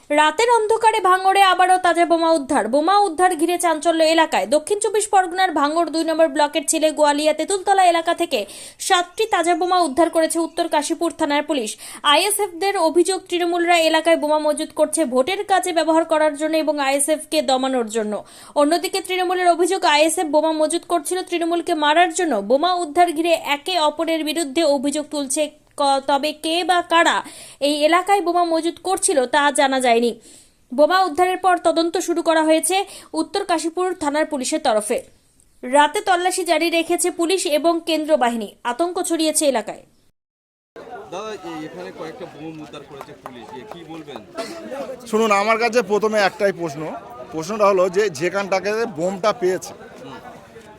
রাতের অন্ধকারে ভাঙড়ে আবারও তাজা বোমা উদ্ধার ঘিরে চাঞ্চল্য এলাকায়। দক্ষিণ 24 পরগনার ভাঙড় 2 নম্বর ব্লকের ছেলে গোয়ালিয়া তেঁতুলতলা এলাকা থেকে 7টি তাজা বোমা উদ্ধার করেছে উত্তর কাশীপুর থানার পুলিশ। আইএসএফদের অভিযোগ, তৃণমূলরা এলাকায় বোমা মজুত করছে ভোটের কাজে ব্যবহার করার জন্য এবং আইএসএফকে দমানোর জন্য। অন্যদিকে তৃণমূলের অভিযোগ, আইএসএফ বোমা মজুত করছিল তৃণমূলকে মারার জন্য। বোমা উদ্ধার ঘিরে একে অপরের বিরুদ্ধে অভিযোগ তুলছে, তবে কে বা কারা এই এলাকায় বোমা মজুত করছিল তা জানা যায়নি। বোমা উদ্ধারের পর তদন্ত শুরু করা হয়েছে উত্তর কাশীপুর থানার পুলিশের তরফে। রাতে তল্লাশি জারি রেখেছে পুলিশ এবং কেন্দ্র বাহিনী। আতঙ্ক ছড়িয়েছে এলাকায়। দাদা, এখানে কয়েকটা বোম উদ্ধার করেছে পুলিশ, কি বলবেন? শুনুন, আমার কাছে প্রথমে একটাই প্রশ্নটা হলো যে যেখানটাকে বোমটা পেয়েছে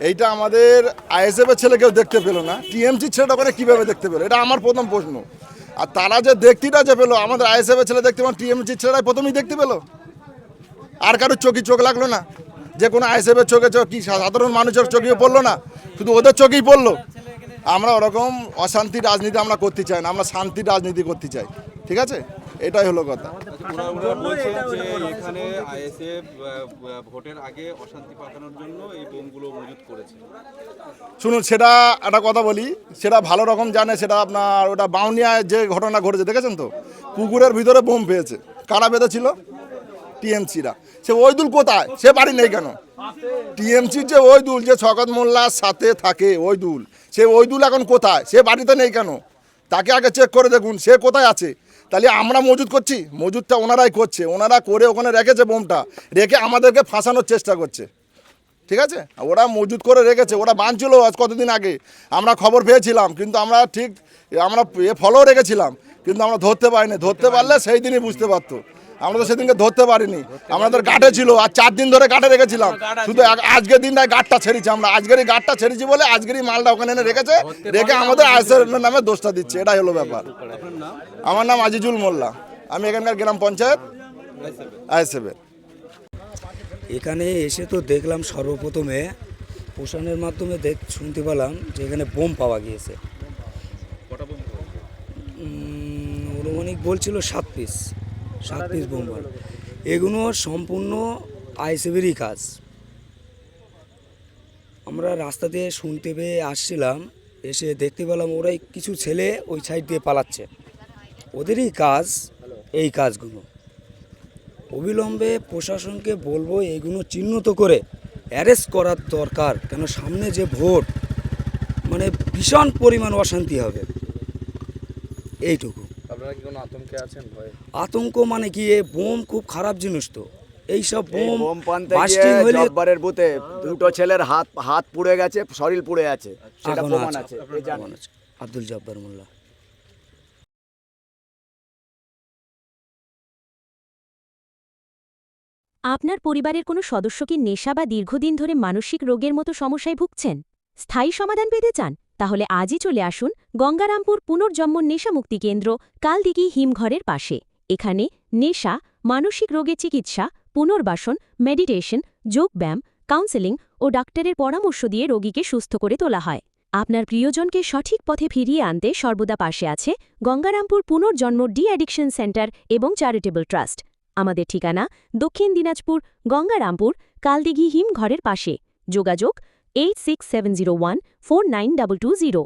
এইটা আমাদের আইএসএফের ছেলে কেউ দেখতে পেলো না, টিএমসির ছেলেটা ওখানে কীভাবে দেখতে পেলো, এটা আমার প্রথম প্রশ্ন। আর তারা যে দেখতিটা যে পেলো, আমাদের আইএসএফের ছেলে দেখতে পেলো, টিএমসির ছেলেটাই প্রথমেই দেখতে পেলো। আর কারোর চোখ লাগলো না? যে কোনো আইএসএফের চোখে কি সাধারণ মানুষের চোখেও পড়লো না, শুধু ওদের চোখেই পড়লো? আমরা ওরকম অশান্তির রাজনীতি আমরা করতে চাই না, আমরা শান্তির রাজনীতি করতে চাই। ঠিক আছে, এটাই হলো কথা। বলছেন যে এখানে আইএসএফ ভোটের আগে অশান্তি পাকানোর জন্য এই বোমগুলো মজুত করেছে। শুনুন, সেটা একটা কথা বলি, সেটা ভালো রকম জানে। সেটা আপনার ওটা বাউনিয়ায় যে ঘটনা ঘটেছে দেখেছেন তো, পুকুরের ভিতরে বোম পেয়েছে। কারা বেঁধেছিল? টিএমসিরা। সে ওইদুল কোথায়? সে বাড়ি নেই কেন? টিএমসির যে ওইদুল, যে শওকত মোল্লার সাথে থাকে ওইদুল, সে ওইদুল এখন কোথায়? সে বাড়িতে নেই কেন? তাকে আগে চেক করে দেখুন সে কোথায় আছে। তাহলে আমরা মজুত করছি? মজুতটা ওনারাই করছে, ওনারা করে ওখানে রেখেছে বোমটা, রেখে আমাদেরকে ফাঁসানোর চেষ্টা করছে। ঠিক আছে, ওরা মজুত করে রেখেছে, ওরা বাঁধছিল আজ কতদিন আগে, আমরা খবর পেয়েছিলাম, কিন্তু আমরা ফলো রেখেছিলাম, কিন্তু আমরা ধরতে পারিনি। ধরতে পারলে সেই দিনই বুঝতে পারতো। আমরা তো সেদিনকে ধরতে পারিনি, আমাদের গাঁটে ছিল, আর 4 দিন ধরে গাঁটে রেখেছিলাম। শুধু আজকের দিনটায় গাঁটটা ছেড়েছি আমরা, আজকেরই গাঁটটা ছেড়েছি বলে আজকেরই মালটা ওখানে এনে রেখেছে, রেখে আমাদের আইএসএফ নামে দোষটা দিচ্ছে। এটাই হলো ব্যাপার। আমার নাম আজিজুল মোল্লা, আমি এখানকার গ্রাম পঞ্চায়েত আইএসএফের। এখানে এসে তো দেখলাম সর্বপ্রথমে পোষণের মাধ্যমে শুনতে পেলাম যে এখানে বোম পাওয়া গিয়েছে। অনুমানিক বলছিল 7 পিস বোম। এগুলো সম্পূর্ণ আইএসএফেরই কাজ। আমরা রাস্তা দিয়ে শুনতে পেয়ে আসছিলাম, এসে দেখতে পেলাম ওরাই কিছু ছেলে ওই সাইড দিয়ে পালাচ্ছে। ওদেরই কাজ এই কাজগুলো। অবিলম্বে প্রশাসনকে বলবো এইগুলো চিহ্নিত করে অ্যারেস্ট করার দরকার, কেন সামনে যে ভোট, মানে ভীষণ পরিমাণ অশান্তি হবে। এইটুকু। আপনারা কি কোনো আতঙ্কে আছেন? আতঙ্ক মানে কি, বোম খুব খারাপ জিনিস। তো এইসব বোম পানতে গিয়ে জব্বারের বুথে 2টো ছেলের হাত পুড়ে গেছে, শরীর পুড়ে আছে, সেটা প্রমাণ আছে। আব্দুল জব্বার মোল্লা। আপনার পরিবারের কোনো সদস্য কি নেশা বা দীর্ঘদিন ধরে মানসিক রোগের মতো সমস্যায় ভুগছেন? স্থায়ী সমাধান পেতে চান? তাহলে আজই চলে আসুন গঙ্গারামপুর পুনর্জন্ম নেশামুক্তি কেন্দ্র, কালদিঘি হিমঘরের পাশে। এখানে নেশা, মানসিক রোগের চিকিৎসা, পুনর্বাসন, মেডিটেশন, যোগব্যায়াম, কাউন্সেলিং ও ডাক্তারের পরামর্শ দিয়ে রোগীকে সুস্থ করে তোলা হয়। আপনার প্রিয়জনকে সঠিক পথে ফিরিয়ে আনতে সর্বদা পাশে আছে গঙ্গারামপুর পুনর্জন্ম ডি অ্যাডিকশন সেন্টার এবং চ্যারিটেবল ট্রাস্ট। আমাদের ঠিকানা দক্ষিণ দিনাজপুর, গঙ্গারামপুর, কালদিঘি হিমঘরের পাশে। যোগাযোগ 8670149220।